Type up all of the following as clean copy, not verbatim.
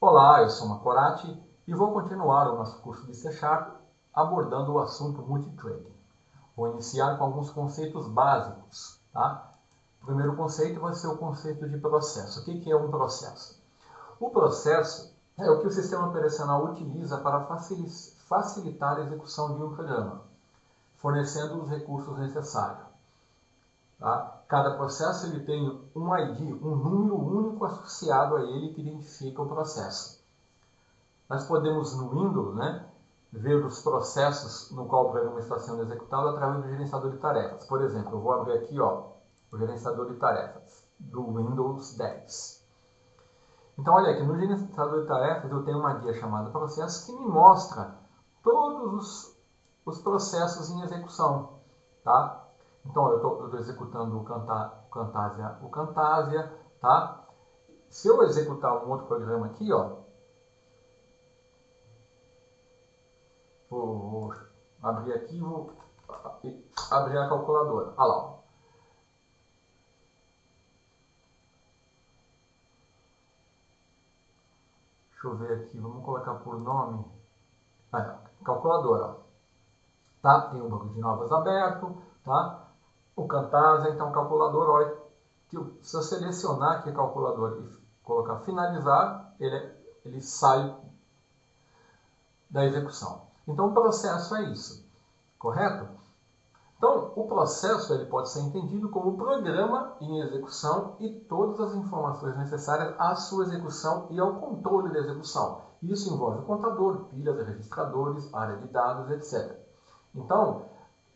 Olá, eu sou Macorati e vou continuar o nosso curso de C# abordando o assunto multithreading. Vou iniciar com alguns conceitos básicos. Tá? O primeiro conceito vai ser o conceito de processo. O que é um processo? O processo é o que o sistema operacional utiliza para facilitar a execução de um programa, fornecendo os recursos necessários. Tá? Cada processo ele tem um ID, um número único associado a ele que identifica o processo. Nós podemos, no Windows, ver os processos no qual o programa está sendo executado através do gerenciador de tarefas. Por exemplo, eu vou abrir aqui o gerenciador de tarefas do Windows 10. Então, olha aqui, no gerenciador de tarefas eu tenho uma guia chamada Processos que me mostra todos os processos em execução. Tá? Então, eu estou executando o Camtasia. Tá? Se eu executar um outro programa aqui, vou abrir aqui, vou abrir a calculadora. Olha lá. Deixa eu ver aqui, vamos colocar por nome. Calculadora. Tá? Tem um banco de notas aberto. Tá? O Camtasia, então calculadora. Olha, se eu selecionar aqui a calculadora e colocar finalizar, ele sai da execução. Então o processo é isso, correto? Então o processo ele pode ser entendido como o programa em execução e todas as informações necessárias à sua execução e ao controle da execução. Isso envolve contador, pilhas, registradores, área de dados, etc. Então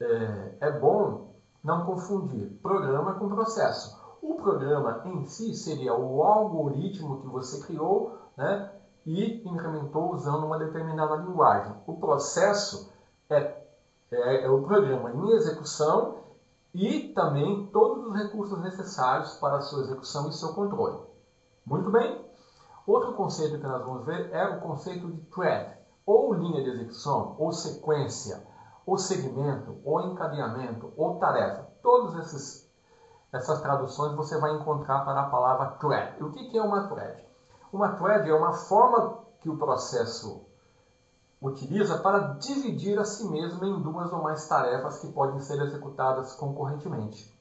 é bom não confundir programa com processo. O programa em si seria o algoritmo que você criou, e implementou usando uma determinada linguagem. O processo é o programa em execução e também todos os recursos necessários para a sua execução e seu controle. Muito bem? Outro conceito que nós vamos ver é o conceito de thread, ou linha de execução, ou sequência, ou segmento, ou encadeamento, ou tarefa. Todas essas traduções você vai encontrar para a palavra thread. E o que é uma thread? Uma thread é uma forma que o processo utiliza para dividir a si mesmo em duas ou mais tarefas que podem ser executadas concorrentemente.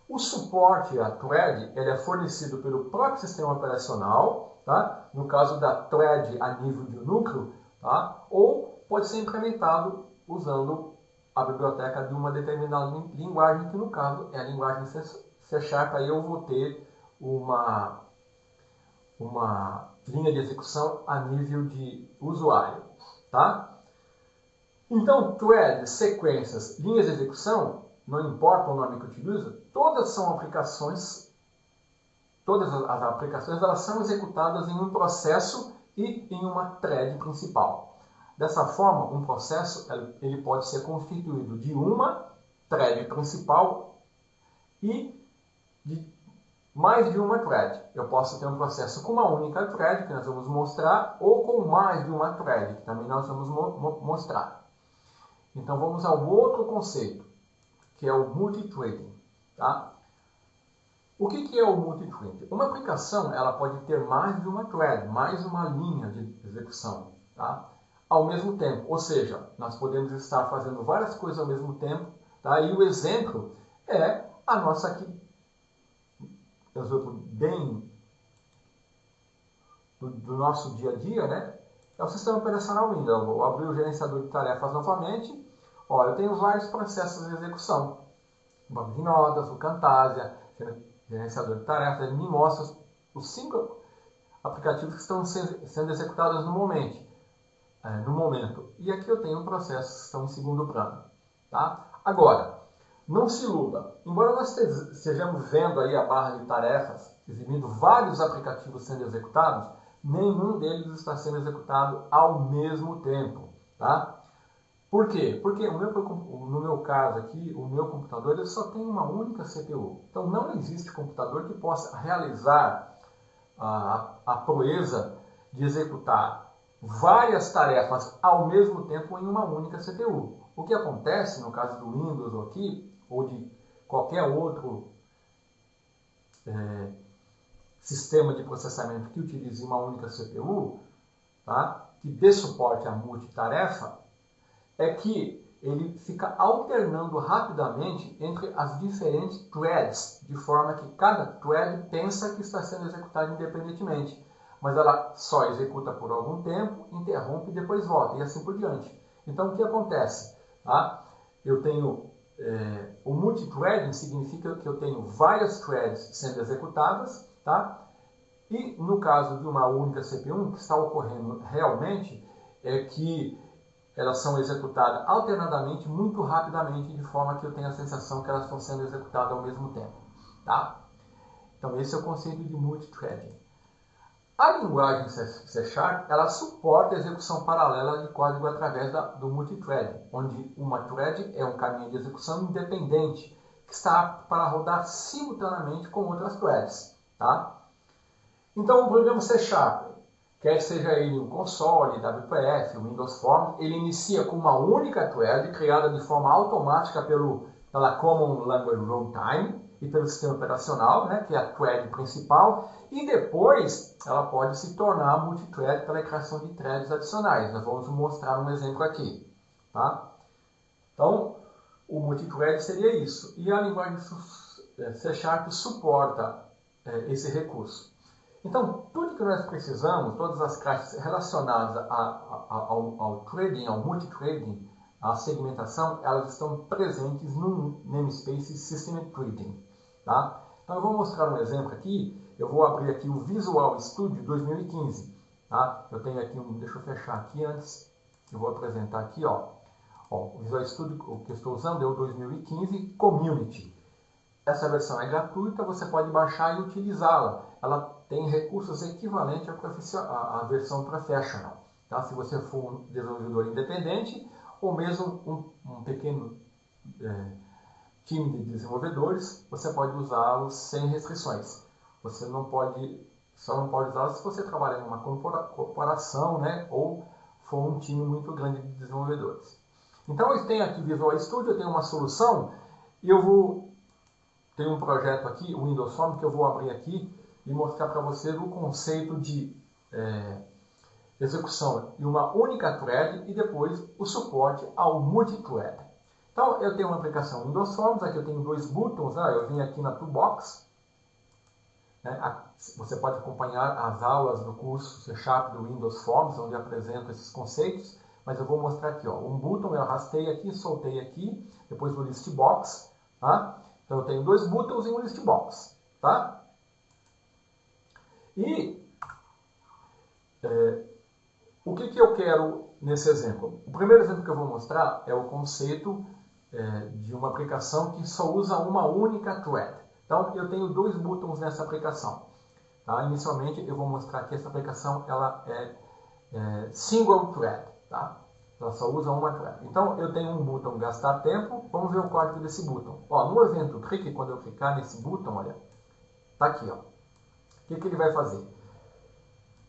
O suporte à thread ele é fornecido pelo próprio sistema operacional, tá? No caso da thread a nível de núcleo, tá? Ou pode ser implementado usando a biblioteca de uma determinada linguagem, que no caso é a linguagem C#. Aí eu vou ter uma linha de execução a nível de usuário. Tá? Então, thread, sequências, linhas de execução, não importa o nome que utiliza, todas são aplicações, todas as aplicações elas são executadas em um processo e em uma thread principal. Dessa forma, um processo ele pode ser constituído de uma thread principal e de mais de uma thread. Eu posso ter um processo com uma única thread, que nós vamos mostrar, ou com mais de uma thread, que também nós vamos mostrar. Então vamos ao outro conceito, que é o multithreading. Tá? O que é o multithreading? Uma aplicação ela pode ter mais de uma thread, mais uma linha de execução, tá? Ao mesmo tempo. Ou seja, nós podemos estar fazendo várias coisas ao mesmo tempo. Tá? E o exemplo é a nossa aqui, exemplo bem do nosso dia a dia, é o sistema operacional Windows. Eu vou abrir o gerenciador de tarefas novamente. Eu tenho vários processos de execução. O banco de notas, o Camtasia, gerenciador de tarefas, ele me mostra os 5 aplicativos que estão sendo executados no momento. E aqui eu tenho processos que estão em segundo plano. Tá? Agora, não se iluda. Embora nós estejamos vendo aí a barra de tarefas, exibindo vários aplicativos sendo executados, nenhum deles está sendo executado ao mesmo tempo. Tá? Por quê? Porque no meu caso aqui, o meu computador ele só tem uma única CPU. Então não existe computador que possa realizar a proeza de executar várias tarefas ao mesmo tempo em uma única CPU. O que acontece no caso do Windows aqui, ou de qualquer outro sistema de processamento que utilize uma única CPU, tá? Que dê suporte à multitarefa, é que ele fica alternando rapidamente entre as diferentes threads, de forma que cada thread pensa que está sendo executada independentemente, mas ela só executa por algum tempo, interrompe e depois volta, e assim por diante. Então, o que acontece? Tá? Eu tenho o multithreading significa que eu tenho várias threads sendo executadas, tá? E no caso de uma única CPU, o que está ocorrendo realmente é que elas são executadas alternadamente, muito rapidamente, de forma que eu tenho a sensação que elas estão sendo executadas ao mesmo tempo. Tá? Então esse é o conceito de multithreading. A linguagem C#, ela suporta a execução paralela de código através do multithreading, onde uma thread é um caminho de execução independente, que está apto para rodar simultaneamente com outras threads. Tá? Então o programa C#, quer seja ele um console, WPF, Windows Forms, ele inicia com uma única thread criada de forma automática pela Common Language Runtime e pelo sistema operacional, né, que é a thread principal, e depois ela pode se tornar multithread pela criação de threads adicionais. Nós vamos mostrar um exemplo aqui. Tá? Então, o multithread seria isso. E a linguagem C# suporta esse recurso. Então, tudo que nós precisamos, todas as caixas relacionadas ao trading, ao multithreading, à segmentação, elas estão presentes no namespace System Trading. Tá? Então, eu vou mostrar um exemplo aqui. Eu vou abrir aqui o Visual Studio 2015. Tá? Eu tenho aqui deixa eu fechar aqui antes. Eu vou apresentar aqui, ó. O Visual Studio o que eu estou usando é o 2015 Community. Essa versão é gratuita, você pode baixar e utilizá-la. Ela tem recursos equivalentes à versão Professional. Tá? Se você for um desenvolvedor independente ou mesmo um pequeno time de desenvolvedores, você pode usá-los sem restrições. Você só não pode usá-los se você trabalhar em uma corporação, né? Ou for um time muito grande de desenvolvedores. Então eu tenho aqui Visual Studio, eu tenho uma solução e tenho um projeto aqui, o Windows Forms, que eu vou abrir aqui e mostrar para você o conceito de execução em uma única thread e depois o suporte ao multithread. Então, eu tenho uma aplicação Windows Forms, aqui eu tenho dois buttons, eu vim aqui na Toolbox. Né? Você pode acompanhar as aulas do curso C# do Windows Forms, onde eu apresento esses conceitos, mas eu vou mostrar aqui, ó, um button, eu arrastei aqui, soltei aqui, depois o list box, tá? Então eu tenho dois buttons e um list box, tá? E o que eu quero nesse exemplo? O primeiro exemplo que eu vou mostrar é o conceito de uma aplicação que só usa uma única thread. Então eu tenho dois buttons nessa aplicação. Tá? Inicialmente eu vou mostrar que essa aplicação ela é single thread. Tá? Ela só usa uma thread. Então eu tenho um botão gastar tempo. Vamos ver o código desse botão. Ó, no evento clique, quando eu clicar nesse botão, olha, tá aqui, ó. O que ele vai fazer?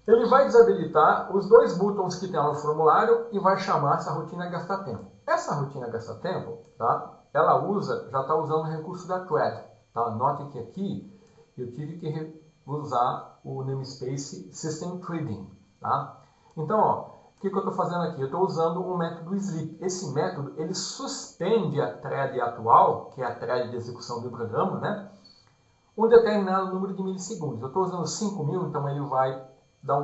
Ele vai desabilitar os dois botões que tem lá no formulário e vai chamar essa rotina gastar tempo. Essa rotina gastar tempo, tá? Ela já está usando o recurso da thread. Tá? Note que aqui eu tive que usar o namespace System Trading. Tá? Então, ó, o que eu estou fazendo aqui? Eu estou usando um método sleep. Esse método ele suspende a thread atual, que é a thread de execução do programa, né? Um determinado número de milissegundos. Eu estou usando 5.000, então ele vai dar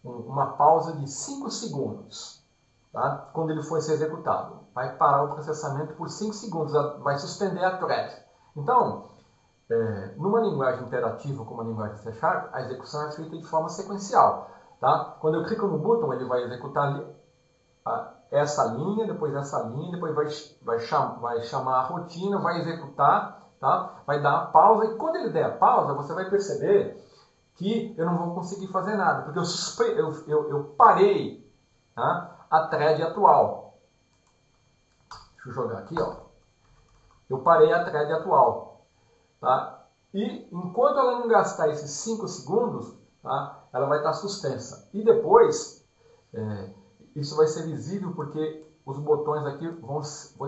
uma pausa de 5 segundos, tá? Quando ele for ser executado. Vai parar o processamento por 5 segundos, vai suspender a thread. Então, numa linguagem imperativa como a linguagem C#, a execução é feita de forma sequencial. Tá? Quando eu clico no botão, ele vai executar essa linha, depois essa linha, depois vai chamar a rotina, vai executar, tá? Vai dar a pausa, e quando ele der a pausa, você vai perceber que eu não vou conseguir fazer nada, porque eu parei, tá? A thread atual. Deixa eu jogar aqui, ó. Eu parei a thread atual, tá? E enquanto ela não gastar esses 5 segundos, tá? Ela vai estar suspensa. E depois, isso vai ser visível porque os botões aqui vão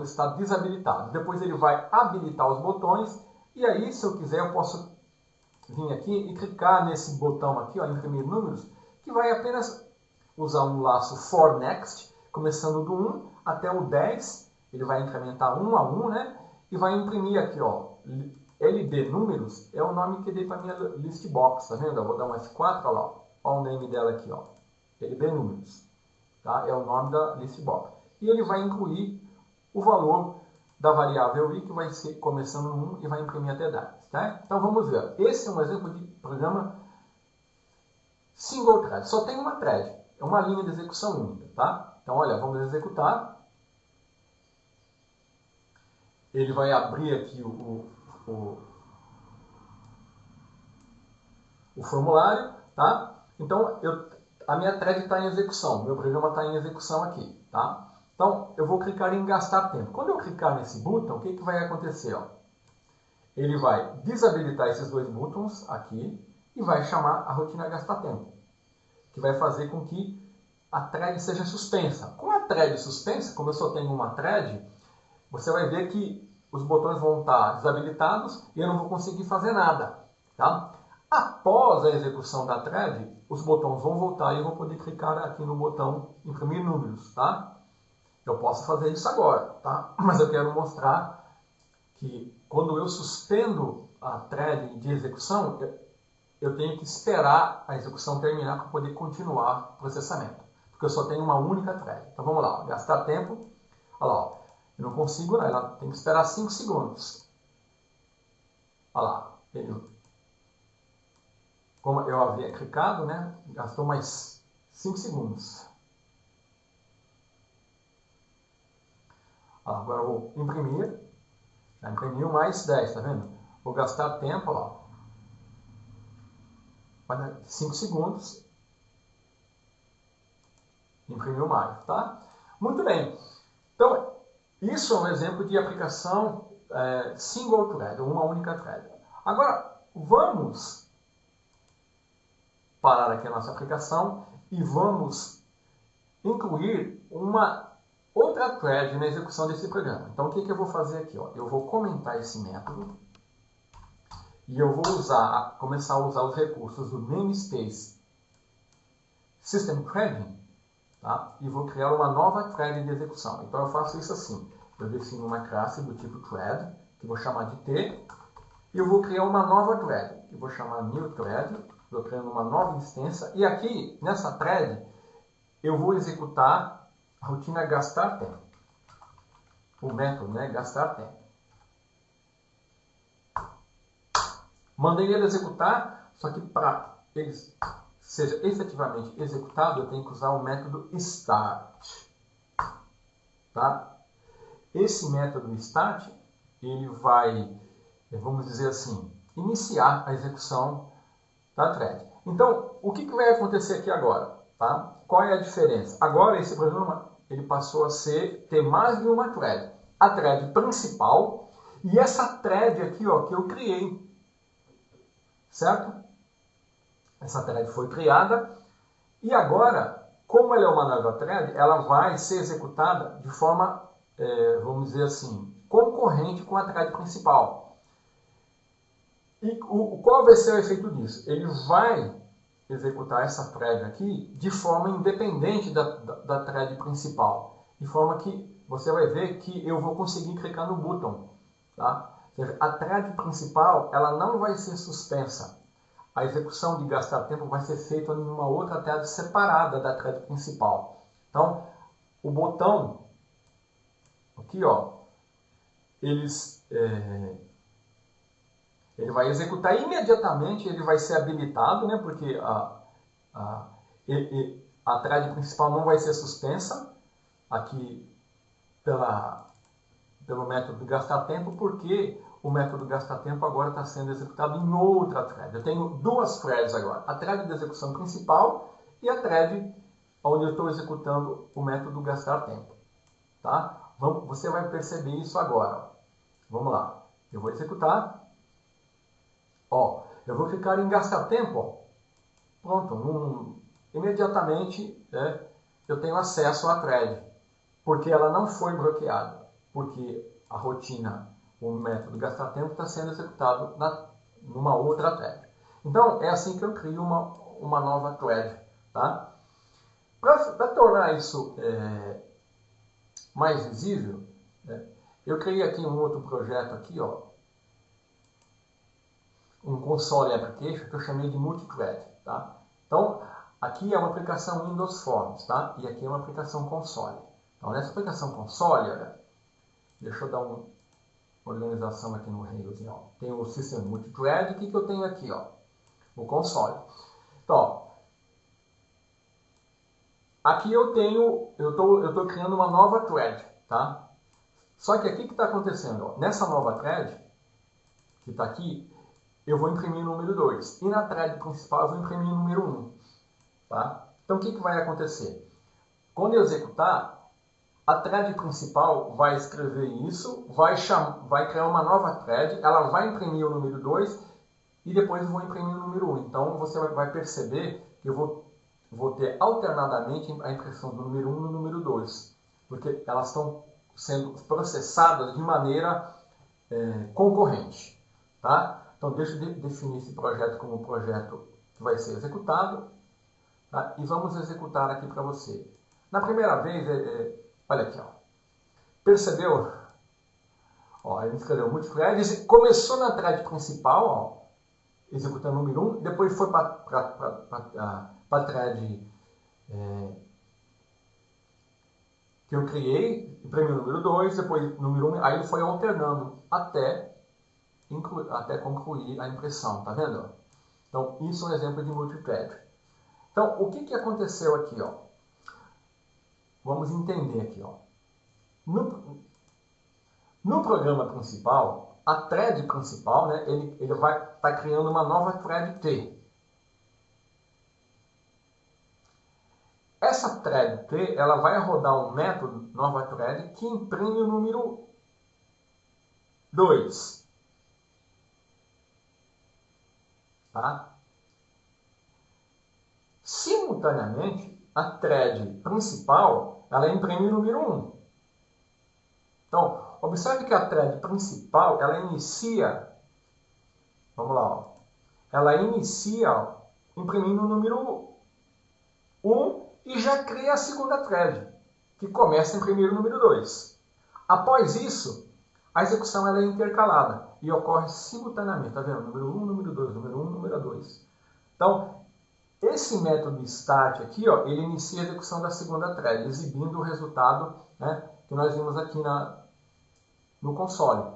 estar desabilitados. Depois ele vai habilitar os botões e aí, se eu quiser, eu posso vir aqui e clicar nesse botão aqui, ó, imprimir números, que vai apenas usar um laço for next, começando do 1 até o 10, ele vai incrementar 1 a 1, né? E vai imprimir aqui, ó, LD números, é o nome que eu dei para minha list box, tá vendo? Eu vou dar um F4, olha lá, ó o nome dela aqui, ó, LD números, tá? É o nome da list box. E ele vai incluir o valor da variável i, que vai ser começando no 1 e vai imprimir até 10, tá? Então vamos ver. Esse é um exemplo de programa single thread, só tem uma thread, é uma linha de execução única, tá? Então, olha, vamos executar. Ele vai abrir aqui o formulário, tá? Então, a minha thread está em execução, meu programa está em execução aqui, tá? Então, eu vou clicar em gastar tempo. Quando eu clicar nesse botão, o que vai acontecer? Ó? Ele vai desabilitar esses dois botões aqui e vai chamar a rotina gastar tempo, que vai fazer com que a thread seja suspensa. Com a thread suspensa, como eu só tenho uma thread, você vai ver que os botões vão estar desabilitados e eu não vou conseguir fazer nada, tá? Após a execução da thread, os botões vão voltar e eu vou poder clicar aqui no botão imprimir números, tá? Eu posso fazer isso agora, tá? Mas eu quero mostrar que quando eu suspendo a thread de execução, eu tenho que esperar a execução terminar para poder continuar o processamento, porque eu só tenho uma única thread. Então vamos lá, gastar tempo, olha lá, ó. Eu não consigo, não. Ela tem que esperar 5 segundos. Olha lá. Como eu havia clicado, né? Gastou mais 5 segundos. Olha lá, agora eu vou imprimir. Já imprimiu mais 10, tá vendo? Vou gastar tempo, olha lá. Vai dar 5 segundos. Imprimiu mais, tá? Muito bem. Então, isso é um exemplo de aplicação single thread, uma única thread. Agora, vamos parar aqui a nossa aplicação e vamos incluir uma outra thread na execução desse programa. Então, o que eu vou fazer aqui? Ó? Eu vou comentar esse método e eu vou começar a usar os recursos do namespace system threading, tá? E vou criar uma nova thread de execução. Então, eu faço isso assim. Eu defino uma classe do tipo thread, que vou chamar de T, e eu vou criar uma nova thread, que vou chamar new thread. Estou criando uma nova instância. E aqui, nessa thread, eu vou executar a rotina gastar tempo. O método, né? Gastar tempo. Mandei ele executar, só que para ele seja efetivamente executado, eu tenho que usar o método start. Tá? Esse método start, ele vai, vamos dizer assim, iniciar a execução da thread. Então, o que vai acontecer aqui agora? Tá? Qual é a diferença? Agora, esse programa ele passou a ter mais de uma thread. A thread principal e essa thread aqui, ó, que eu criei. Certo? Essa thread foi criada. E agora, como ela é uma nova thread, ela vai ser executada de forma, vamos dizer assim, concorrente com a thread principal. E qual vai ser o efeito disso? Ele vai executar essa thread aqui de forma independente da thread principal. De forma que você vai ver que eu vou conseguir clicar no botão. Tá? Ou seja, a thread principal ela não vai ser suspensa. A execução de gastar tempo vai ser feita em uma outra thread separada da thread principal. Então, o botão aqui, ó, ele vai executar imediatamente, ele vai ser habilitado, né, porque a thread principal não vai ser suspensa aqui pelo método gastar tempo, porque o método gastar tempo agora está sendo executado em outra thread. Eu tenho duas threads agora, a thread de execução principal e a thread onde eu estou executando o método gastar tempo. Tá? Você vai perceber isso agora. Ó. Vamos lá. Eu vou executar. Ó, eu vou clicar em gastar tempo. Ó. Pronto. Imediatamente eu tenho acesso à thread, porque ela não foi bloqueada. Porque a rotina, o método gastar tempo está sendo executado numa outra thread. Então, é assim que eu crio uma nova thread. Tá? Para tornar isso mais visível, né, eu criei aqui um outro projeto aqui, ó, um console application que eu chamei de multithread. Tá? Então, aqui é uma aplicação Windows Forms, tá? E aqui é uma aplicação console. Então, nessa aplicação console, olha, deixa eu dar uma organização aqui no Rails. Ó. Tem o System Multithread, o que eu tenho aqui? Ó? O console. Então, ó, aqui eu estou criando uma nova thread, tá? Só que aqui que está acontecendo, ó, nessa nova thread, que está aqui, eu vou imprimir o número 2. E na thread principal eu vou imprimir o número 1. Tá? Então o que vai acontecer? Quando eu executar, a thread principal vai escrever isso, vai criar uma nova thread, ela vai imprimir o número 2 e depois eu vou imprimir o número 1. Então você vai perceber que eu vou ter alternadamente a impressão do número 1 e do número 2, porque elas estão sendo processadas de maneira concorrente. Tá? Então deixa eu definir esse projeto como um projeto que vai ser executado, tá? E vamos executar aqui para você. Na primeira vez, olha aqui, ó. Percebeu? Ó, ele escreveu multithread, começou na thread principal, ó, executando o número 1, depois foi para a thread que eu criei, imprimiu o número 2, depois o número 1, aí ele foi alternando até concluir a impressão, tá vendo? Então, isso é um exemplo de multithread. Então, o que aconteceu aqui, ó? Vamos entender aqui, ó. No programa principal, a thread principal, né, ele vai estar criando uma nova thread T. Essa thread T, ela vai rodar um método, nova thread, que imprime o número 2. Tá? Simultaneamente, a thread principal, ela imprime o número 1. Então, observe que a thread principal, ela inicia, vamos lá, ó, ela inicia imprimindo o número 1 e já cria a segunda thread, que começa a imprimir o número 2. Após isso, a execução ela é intercalada e ocorre simultaneamente, tá vendo? Número 1, número 2, número 1, número 2. Então, esse método start aqui, ó, ele inicia a execução da segunda thread, exibindo o resultado, né, que nós vimos aqui no console.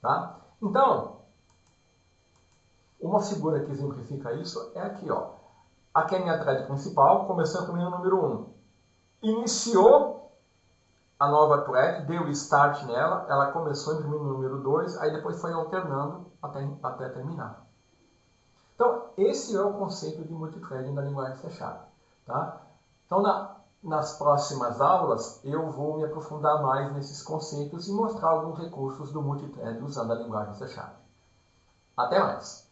Tá? Então, uma figura que exemplifica isso é aqui, ó. Aqui é a minha thread principal, começou a imprimir o número 1. Iniciou a nova thread, deu start nela, ela começou a imprimir o número 2, aí depois foi alternando até terminar. Então, esse é o conceito de multithreading da linguagem C#. Tá? Então, nas próximas aulas, eu vou me aprofundar mais nesses conceitos e mostrar alguns recursos do multithread usando a linguagem C#. Até mais!